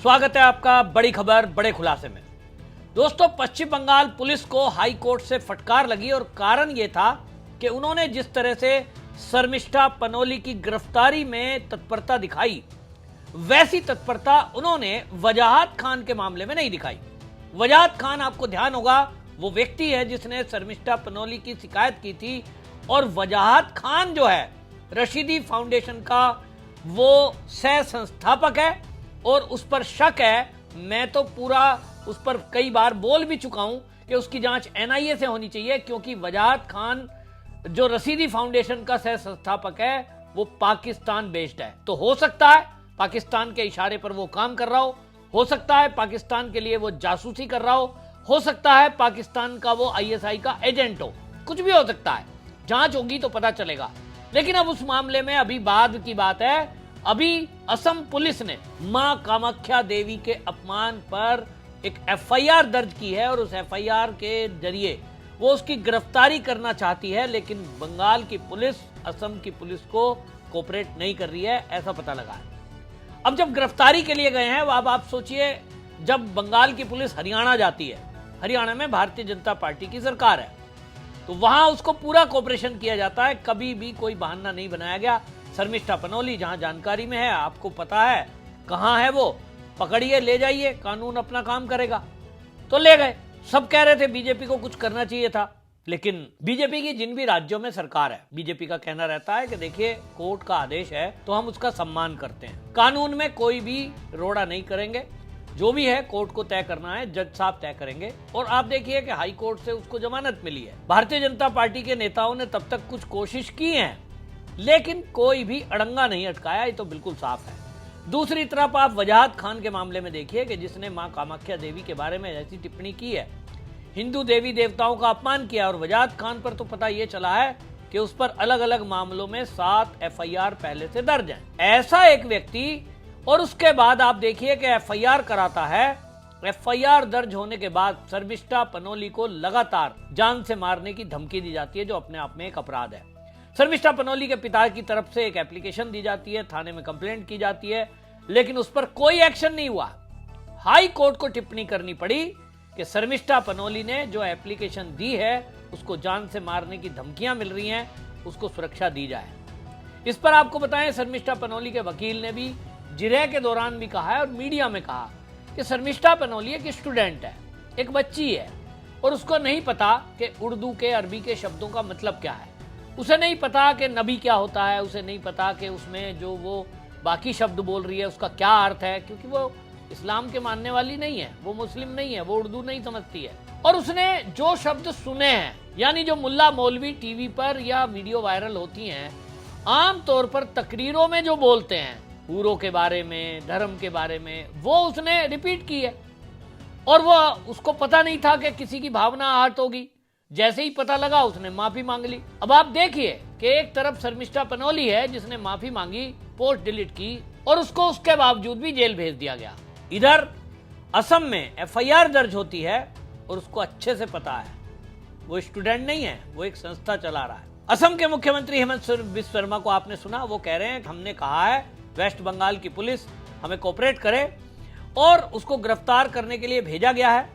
स्वागत है आपका बड़ी खबर बड़े खुलासे में। दोस्तों, पश्चिम बंगाल पुलिस को हाई कोर्ट से फटकार लगी और कारण यह था कि उन्होंने जिस तरह से शर्मिष्ठा पनोली की गिरफ्तारी में तत्परता दिखाई, वैसी तत्परता उन्होंने वजाहत खान के मामले में नहीं दिखाई। वजाहत खान, आपको ध्यान होगा, वो व्यक्ति है जिसने शर्मिष्ठा पनोली की शिकायत की थी और वजाहत खान जो है रशीदी फाउंडेशन का वो सह संस्थापक है और उस पर शक है। मैं तो पूरा उस पर कई बार बोल भी चुका हूं कि उसकी जांच एनआईए से होनी चाहिए, क्योंकि वजाहत खान जो रशीदी फाउंडेशन का सह संस्थापक है वो पाकिस्तान बेस्ड है। तो हो सकता है पाकिस्तान के इशारे पर वो काम कर रहा हो सकता है पाकिस्तान के लिए वो जासूसी कर रहा हो सकता है पाकिस्तान का वो आईएसआई का एजेंट हो, कुछ भी हो सकता है। जांच होगी तो पता चलेगा। लेकिन अब उस मामले में अभी बाद की बात है। अभी असम पुलिस ने मां कामाख्या देवी के अपमान पर एक एफआईआर दर्ज की है और उस एफआईआर के जरिए वो उसकी गिरफ्तारी करना चाहती है, लेकिन बंगाल की पुलिस असम की पुलिस को कोऑपरेट नहीं कर रही है, ऐसा पता लगा है। अब जब गिरफ्तारी के लिए गए हैं, अब आप सोचिए, जब बंगाल की पुलिस हरियाणा जाती है, हरियाणा में भारतीय जनता पार्टी की सरकार है, तो वहां उसको पूरा कोऑपरेशन किया जाता है। कभी भी कोई बहाना नहीं बनाया गया। शर्मिष्ठा पनोली जहां जानकारी में है, आपको पता है कहां है, वो पकड़िए, ले जाइए, कानून अपना काम करेगा। तो ले गए। सब कह रहे थे बीजेपी को कुछ करना चाहिए था, लेकिन बीजेपी की जिन भी राज्यों में सरकार है, बीजेपी का कहना रहता है कि देखिए कोर्ट का आदेश है तो हम उसका सम्मान करते हैं, कानून में कोई भी रोड़ा नहीं करेंगे, जो भी है कोर्ट को तय करना है, जज साहब तय करेंगे। और आप देखिए कि हाई कोर्ट से उसको जमानत मिली है। भारतीय जनता पार्टी के नेताओं ने तब तक कुछ कोशिश की है, लेकिन कोई भी अड़ंगा नहीं अटकाया, ये तो बिल्कुल साफ है। दूसरी तरफ आप वजाहत खान के मामले में देखिए कि जिसने मां कामाख्या देवी के बारे में ऐसी टिप्पणी की है, हिंदू देवी देवताओं का अपमान किया, और वजाहत खान पर तो पता यह चला है कि उस पर अलग अलग मामलों में 7 एफआईआर पहले से दर्ज हैं। ऐसा एक व्यक्ति, और उसके बाद आप देखिए कि एफआईआर कराता है। एफआईआर दर्ज होने के बाद शर्मिष्ठा पनोली को लगातार जान से मारने की धमकी दी जाती है, जो अपने आप में एक अपराध है। शर्मिष्ठा पनोली के पिता की तरफ से एक एप्लीकेशन दी जाती है, थाने में कंप्लेंट की जाती है, लेकिन उस पर कोई एक्शन नहीं हुआ। हाई कोर्ट को टिप्पणी करनी पड़ी कि शर्मिष्ठा पनोली ने जो एप्लीकेशन दी है उसको जान से मारने की धमकियां मिल रही हैं, उसको सुरक्षा दी जाए। इस पर आपको बताएं, शर्मिष्ठा पनोली के वकील ने भी जिरह के दौरान भी कहा है और मीडिया में कहा कि शर्मिष्ठा पनोली एक स्टूडेंट है, एक बच्ची है, और उसको नहीं पता कि उर्दू के अरबी के शब्दों का मतलब क्या है, उसे नहीं पता कि नबी क्या होता है, उसे नहीं पता कि उसमें जो वो बाकी शब्द बोल रही है उसका क्या अर्थ है, क्योंकि वो इस्लाम के मानने वाली नहीं है, वो मुस्लिम नहीं है, वो उर्दू नहीं समझती है। और उसने जो शब्द सुने हैं, यानी जो मुल्ला मौलवी टीवी पर या वीडियो वायरल होती हैं, आमतौर पर तकरीरों में जो बोलते हैं हूरों के बारे में, धर्म के बारे में, वो उसने रिपीट की है। और वो उसको पता नहीं था कि किसी की भावना आहत होगी। जैसे ही पता लगा उसने माफी मांग ली। अब आप देखिए कि एक तरफ शर्मिष्ठा पनोली है जिसने माफी मांगी, पोस्ट डिलीट की, और उसको उसके बावजूद भी जेल भेज दिया गया। इधर असम में एफआईआर दर्ज होती है और उसको अच्छे से पता है वो स्टूडेंट नहीं है, वो एक संस्था चला रहा है। असम के मुख्यमंत्री हेमंत बिस्वा शर्मा को आपने सुना, वो कह रहे हैं हमने कहा है वेस्ट बंगाल की पुलिस हमें कोऑपरेट करे और उसको गिरफ्तार करने के लिए भेजा गया है,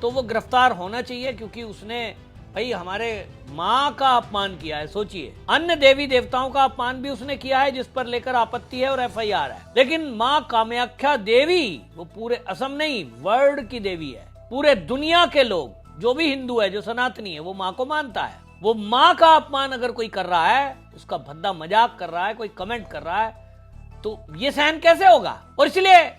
तो वो गिरफ्तार होना चाहिए, क्योंकि उसने भाई हमारे माँ का अपमान किया है। सोचिए, अन्य देवी देवताओं का अपमान भी उसने किया है, जिस पर लेकर आपत्ति है और एफआईआर है। लेकिन माँ कामाख्या देवी वो पूरे असम नहीं, वर्ल्ड की देवी है। पूरे दुनिया के लोग, जो भी हिंदू है, जो सनातनी है, वो माँ को मानता है। वो माँ का अपमान अगर कोई कर रहा है, उसका भद्दा मजाक कर रहा है, कोई कमेंट कर रहा है, तो ये सहन कैसे होगा। और इसलिए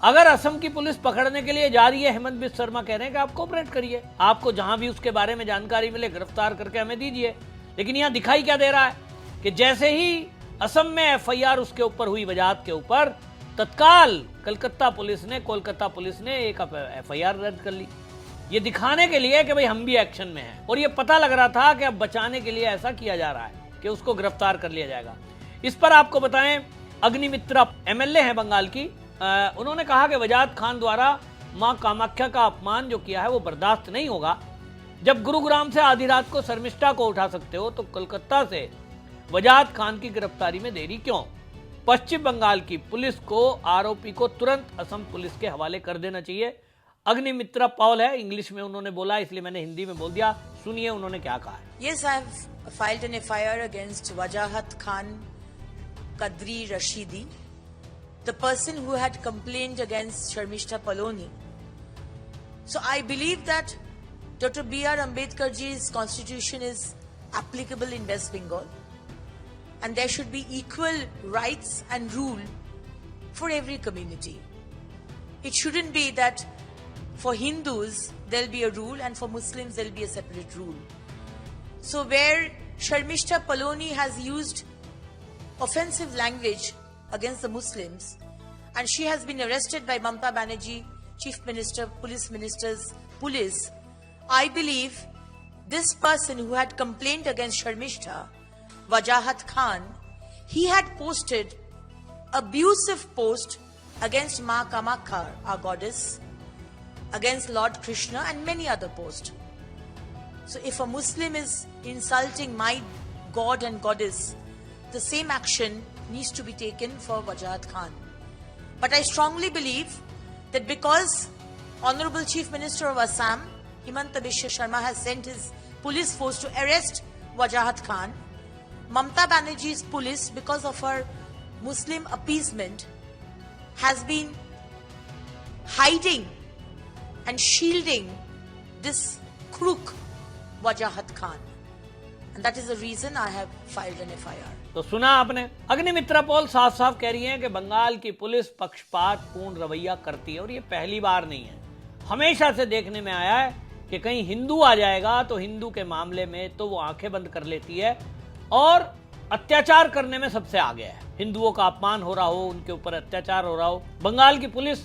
अगर असम की पुलिस पकड़ने के लिए जा रही है, हेमंत बिस्वा शर्मा कह रहे हैं कि आप कोऑपरेट करिए, आपको जहां भी उसके बारे में जानकारी मिले गिरफ्तार करके हमें दीजिए। लेकिन यहां दिखाई क्या दे रहा है कि जैसे ही असम में एफआईआर उसके ऊपर हुई, वजाहत के ऊपर, तत्काल कोलकाता पुलिस ने एक एफआईआर दर्ज कर ली, ये दिखाने के लिए कि भाई हम भी एक्शन में हैं। और ये पता लग रहा था कि अब बचाने के लिए ऐसा किया जा रहा है कि उसको गिरफ्तार कर लिया जाएगा। इस पर आपको बताएं, अग्निमित्रा एमएलए हैं बंगाल की, उन्होंने कहा कि वजाहत खान द्वारा मां कामाख्या का अपमान जो किया है वो बर्दाश्त नहीं होगा। जब गुरुग्राम से आधी रात को शर्मिष्ठा को उठा सकते हो, तो कोलकाता से वजाहत खान की गिरफ्तारी में देरी क्यों। पश्चिम बंगाल की पुलिस को आरोपी को तुरंत असम पुलिस के हवाले कर देना चाहिए। अग्निमित्रा पॉल है, इंग्लिश में उन्होंने बोला, इसलिए मैंने हिंदी में बोल दिया। सुनिए उन्होंने क्या कहा है। Yes, I have filed an FIR against Wajahat Khan Qadri Rashidi, the person who had complained against Sharmishta Paloni. So I believe that Dr. B.R. Ambedkarji's constitution is applicable in West Bengal, and there should be equal rights and rule for every community. It shouldn't be that for Hindus there'll be a rule and for Muslims there'll be a separate rule. So where Sharmishta Paloni has used offensive language against the Muslims and she has been arrested by Mamata Banerjee, Chief Minister, Police Minister's police, I believe this person who had complained against Sharmishta, Wajahat Khan, he had posted abusive post against Ma Kamakya, our goddess, against Lord Krishna and many other posts. So if a Muslim is insulting my God and goddess, the same action needs to be taken for Wajahat Khan. But I strongly believe that because Honorable Chief Minister of Assam, Himanta Biswa Sharma, has sent his police force to arrest Wajahat Khan, Mamata Banerjee's police, because of her Muslim appeasement, has been hiding and shielding this crook Wajahat Khan, and that is the reason I have filed an FIR. तो सुना आपने, Agnimitra Paul साफ साफ कह रही हैं कि बंगाल की पुलिस पक्षपात पूर्ण रवैया करती है और ये पहली बार नहीं है, हमेशा से देखने में आया है कि कहीं हिंदू आ जाएगा तो हिंदू के मामले में तो वो आंखें बंद कर लेती है और अत्याचार करने में सबसे आगे है। हिंदुओं का अपमान हो रहा हो, उनके ऊपर अत्याचार हो रहा हो, बंगाल की पुलिस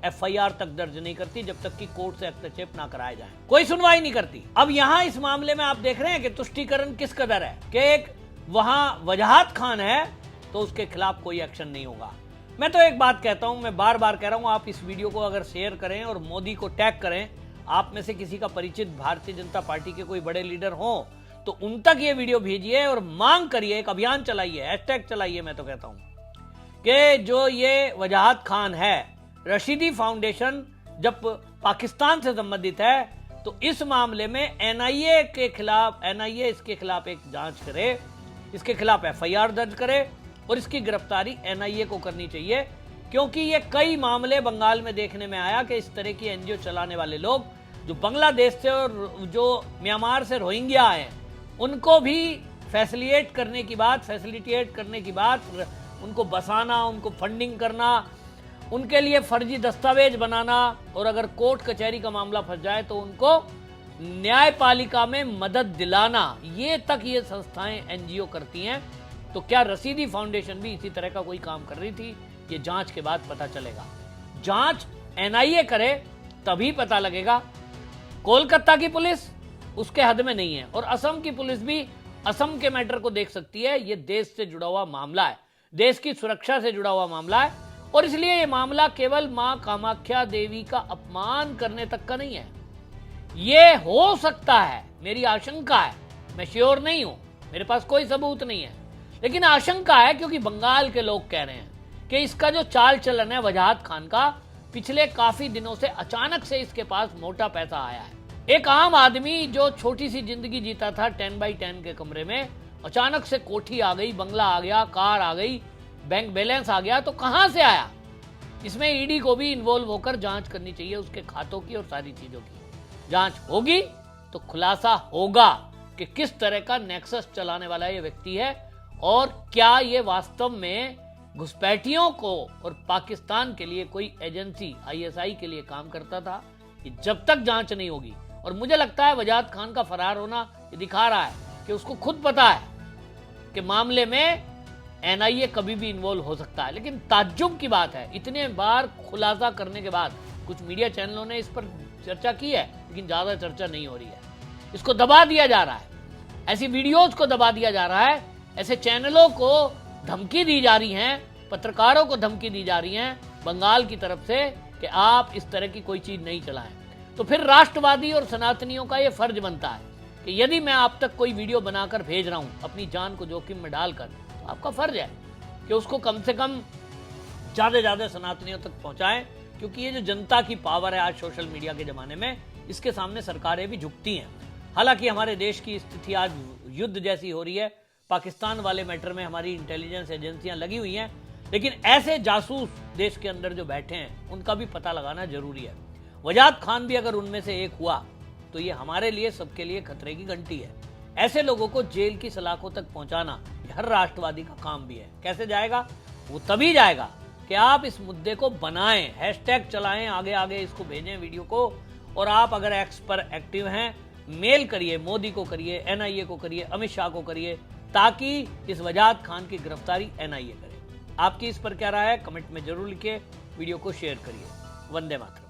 FIR तक दर्ज नहीं करती जब तक कि कोर्ट से हस्तक्षेप ना कराया जाए, कोई सुनवाई नहीं करती। अब यहां इस मामले में आप देख रहे हैं कि तुष्टीकरण किस कदर है कि एक वहां वजाहत खान है तो उसके खिलाफ कोई एक्शन नहीं होगा। मैं तो एक बात कहता हूं, मैं बार बार कह रहा हूं, आप इस वीडियो को अगर शेयर करें और मोदी को टैग करें, आप में से किसी का परिचित भारतीय जनता पार्टी के कोई बड़े लीडर हों तो उन तक ये वीडियो भेजिए और मांग करिए, एक अभियान चलाइए, हैशटैग चलाइए। मैं तो कहता हूं कि जो ये वजाहत खान है, रशीदी फाउंडेशन जब पाकिस्तान से संबंधित है तो इस मामले में NIA के खिलाफ, NIA इसके खिलाफ एक जांच करे, इसके खिलाफ FIR दर्ज करे और इसकी गिरफ्तारी NIA को करनी चाहिए, क्योंकि ये कई मामले बंगाल में देखने में आया कि इस तरह की NGO चलाने वाले लोग जो बांग्लादेश से और जो म्यांमार से रोहिंग्या आए उनको भी फैसिलिटेट करने की बात, उनको बसाना, उनको फंडिंग करना, उनके लिए फर्जी दस्तावेज बनाना और अगर कोर्ट कचहरी का मामला फंस जाए तो उनको न्यायपालिका में मदद दिलाना, ये तक ये संस्थाएं NGO करती हैं। तो क्या रशीदी फाउंडेशन भी इसी तरह का कोई काम कर रही थी? ये जांच के बाद पता चलेगा। जांच NIA करे तभी पता लगेगा। कोलकाता की पुलिस उसके हद में नहीं है और असम की पुलिस भी असम के मैटर को देख सकती है। ये देश से जुड़ा हुआ मामला है, देश की सुरक्षा से जुड़ा हुआ मामला है और इसलिए ये मामला केवल मां कामाख्या देवी का अपमान करने तक का नहीं है। ये हो सकता है, मेरी आशंका है, मैं श्योर नहीं हूं, मेरे पास कोई सबूत नहीं है, लेकिन आशंका है क्योंकि बंगाल के लोग कह रहे हैं कि इसका जो चाल चलन है वजाहत खान का, पिछले काफी दिनों से अचानक से इसके पास मोटा पैसा आया है। एक आम आदमी जो छोटी सी जिंदगी जीता था 10x10 के कमरे में, अचानक से कोठी आ गई, बंगला आ गया, कार आ गई, बैंक बैलेंस आ गया, तो कहां से आया? इसमें ED को भी इन्वॉल्व होकर जांच करनी चाहिए, उसके खातों की और सारी चीजों की जांच होगी तो खुलासा होगा कि किस तरह का नेक्सस चलाने वाला ये व्यक्ति है और क्या ये वास्तव में घुसपैठियों को और पाकिस्तान के लिए कोई एजेंसी ISI के लिए काम करता था। कि जब तक जांच नहीं होगी, और मुझे लगता है वजाहत खान का फरार होना ये दिखा रहा है कि उसको खुद पता है कि मामले में NIA कभी भी इन्वॉल्व हो सकता है। लेकिन ताज्जुब की बात है, इतने बार खुलासा करने के बाद कुछ मीडिया चैनलों ने इस पर चर्चा की है लेकिन ज्यादा चर्चा नहीं हो रही है। इसको दबा दिया जा रहा है, ऐसी वीडियोज को दबा दिया जा रहा है, ऐसे चैनलों को धमकी दी जा रही है, पत्रकारों को धमकी दी जा रही है बंगाल की तरफ से कि आप इस तरह की कोई चीज नहीं चलाएं। तो फिर राष्ट्रवादी और सनातनियों का यह फर्ज बनता है कि यदि मैं आप तक कोई वीडियो बनाकर भेज रहा हूं अपनी जान को जोखिम में डालकर, तो आपका फर्ज है कि उसको कम से कम ज्यादा सनातनियों तक पहुंचाएं, क्योंकि ये जो जनता की पावर है आज सोशल मीडिया के जमाने में, इसके सामने सरकारें भी झुकती हैं। हालांकि हमारे देश की स्थिति आज युद्ध जैसी हो रही है, पाकिस्तान वाले मैटर में हमारी इंटेलिजेंस एजेंसियां लगी हुई हैं, लेकिन ऐसे जासूस देश के अंदर जो बैठे हैं उनका भी पता लगाना जरूरी है। वजाहत खान भी अगर उनमें से एक हुआ तो ये हमारे लिए, सबके लिए खतरे की घंटी है। ऐसे लोगों को जेल की सलाखों तक पहुंचाना हर राष्ट्रवादी का काम भी है। कैसे जाएगा? वो तभी जाएगा कि आप इस मुद्दे को बनाएं, हैशटैग चलाएं, आगे आगे इसको भेजें वीडियो को। और आप अगर एक्स पर एक्टिव हैं, मेल करिए, मोदी को करिए, एनआईए को करिए, अमित शाह को करिए, ताकि इस वजाहत खान की गिरफ्तारी एनआईए करे। आपकी इस पर क्या राय है? कमेंट में जरूर लिखिए, वीडियो को शेयर करिए। वंदे मातरम।